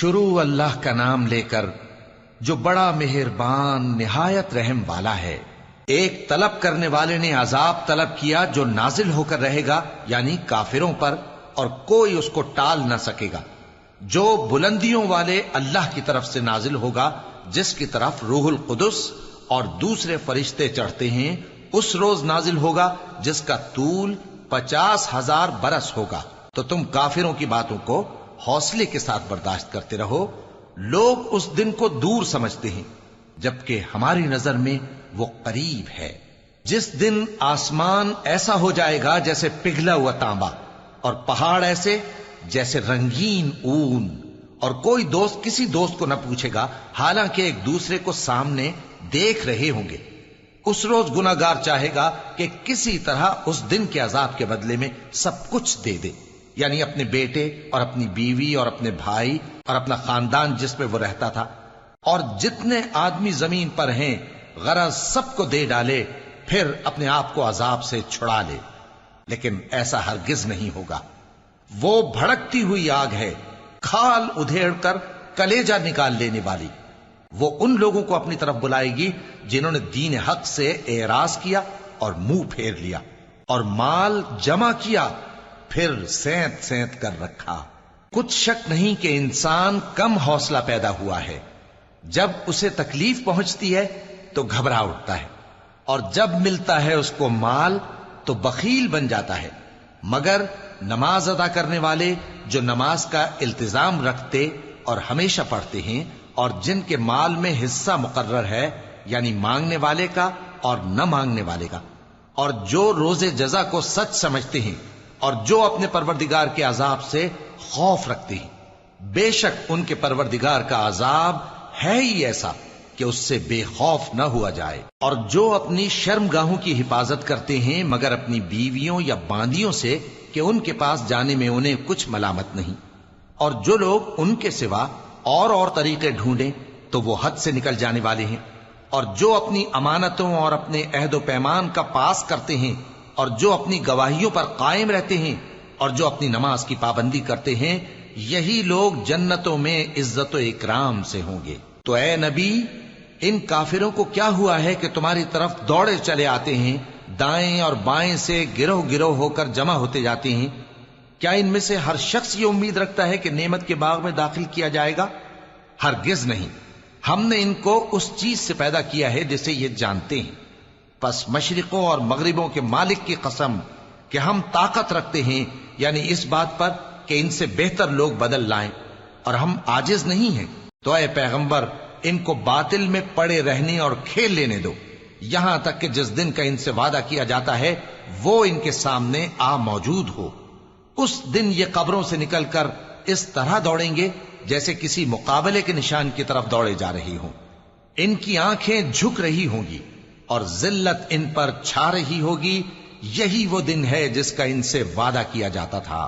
شروع اللہ کا نام لے کر جو بڑا مہربان نہایت رحم والا ہے۔ ایک طلب کرنے والے نے عذاب طلب کیا جو نازل ہو کر رہے گا، یعنی کافروں پر، اور کوئی اس کو ٹال نہ سکے گا۔ جو بلندیوں والے اللہ کی طرف سے نازل ہوگا، جس کی طرف روح القدس اور دوسرے فرشتے چڑھتے ہیں، اس روز نازل ہوگا جس کا طول 50,000 برس ہوگا۔ تو تم کافروں کی باتوں کو حوصلے کے ساتھ برداشت کرتے رہو۔ لوگ اس دن کو دور سمجھتے ہیں، جبکہ ہماری نظر میں وہ قریب ہے۔ جس دن آسمان ایسا ہو جائے گا جیسے پگھلا ہوا تانبا، اور پہاڑ ایسے جیسے رنگین اون، اور کوئی دوست کسی دوست کو نہ پوچھے گا، حالانکہ ایک دوسرے کو سامنے دیکھ رہے ہوں گے۔ اس روز گناہگار چاہے گا کہ کسی طرح اس دن کے عذاب کے بدلے میں سب کچھ دے دے، یعنی اپنے بیٹے اور اپنی بیوی اور اپنے بھائی اور اپنا خاندان جس میں وہ رہتا تھا، اور جتنے آدمی زمین پر ہیں، غرض سب کو دے ڈالے، پھر اپنے آپ کو عذاب سے چھڑا لے۔ لیکن ایسا ہرگز نہیں ہوگا۔ وہ بھڑکتی ہوئی آگ ہے، کھال ادھیڑ کر کلیجہ نکال لینے والی۔ وہ ان لوگوں کو اپنی طرف بلائے گی جنہوں نے دین حق سے اعراض کیا اور منہ پھیر لیا، اور مال جمع کیا پھر سینت سینت کر رکھا۔ کچھ شک نہیں کہ انسان کم حوصلہ پیدا ہوا ہے۔ جب اسے تکلیف پہنچتی ہے تو گھبرا اٹھتا ہے، اور جب ملتا ہے اس کو مال تو بخیل بن جاتا ہے۔ مگر نماز ادا کرنے والے جو نماز کا التزام رکھتے اور ہمیشہ پڑھتے ہیں، اور جن کے مال میں حصہ مقرر ہے، یعنی مانگنے والے کا اور نہ مانگنے والے کا، اور جو روز جزا کو سچ سمجھتے ہیں، اور جو اپنے پروردگار کے عذاب سے خوف رکھتے ہیں، بے شک ان کے پروردگار کا عذاب ہے ہی ایسا کہ اس سے بے خوف نہ ہوا جائے۔ اور جو اپنی شرمگاہوں کی حفاظت کرتے ہیں مگر اپنی بیویوں یا باندیوں سے کہ ان کے پاس جانے میں انہیں کچھ ملامت نہیں، اور جو لوگ ان کے سوا اور طریقے ڈھونڈیں تو وہ حد سے نکل جانے والے ہیں، اور جو اپنی امانتوں اور اپنے عہد و پیمان کا پاس کرتے ہیں، اور جو اپنی گواہیوں پر قائم رہتے ہیں، اور جو اپنی نماز کی پابندی کرتے ہیں، یہی لوگ جنتوں میں عزت و اکرام سے ہوں گے۔ تو اے نبی، ان کافروں کو کیا ہوا ہے کہ تمہاری طرف دوڑے چلے آتے ہیں، دائیں اور بائیں سے گروہ گروہ ہو کر جمع ہوتے جاتے ہیں؟ کیا ان میں سے ہر شخص یہ امید رکھتا ہے کہ نعمت کے باغ میں داخل کیا جائے گا؟ ہرگز نہیں۔ ہم نے ان کو اس چیز سے پیدا کیا ہے جسے یہ جانتے ہیں۔ پس مشرقوں اور مغربوں کے مالک کی قسم کہ ہم طاقت رکھتے ہیں، یعنی اس بات پر کہ ان سے بہتر لوگ بدل لائیں، اور ہم عاجز نہیں ہیں۔ تو اے پیغمبر، ان کو باطل میں پڑے رہنے اور کھیل لینے دو، یہاں تک کہ جس دن کا ان سے وعدہ کیا جاتا ہے وہ ان کے سامنے آ موجود ہو۔ اس دن یہ قبروں سے نکل کر اس طرح دوڑیں گے جیسے کسی مقابلے کے نشان کی طرف دوڑے جا رہی ہوں۔ ان کی آنکھیں جھک رہی ہوں گی اور ذلت ان پر چھا رہی ہوگی۔ یہی وہ دن ہے جس کا ان سے وعدہ کیا جاتا تھا۔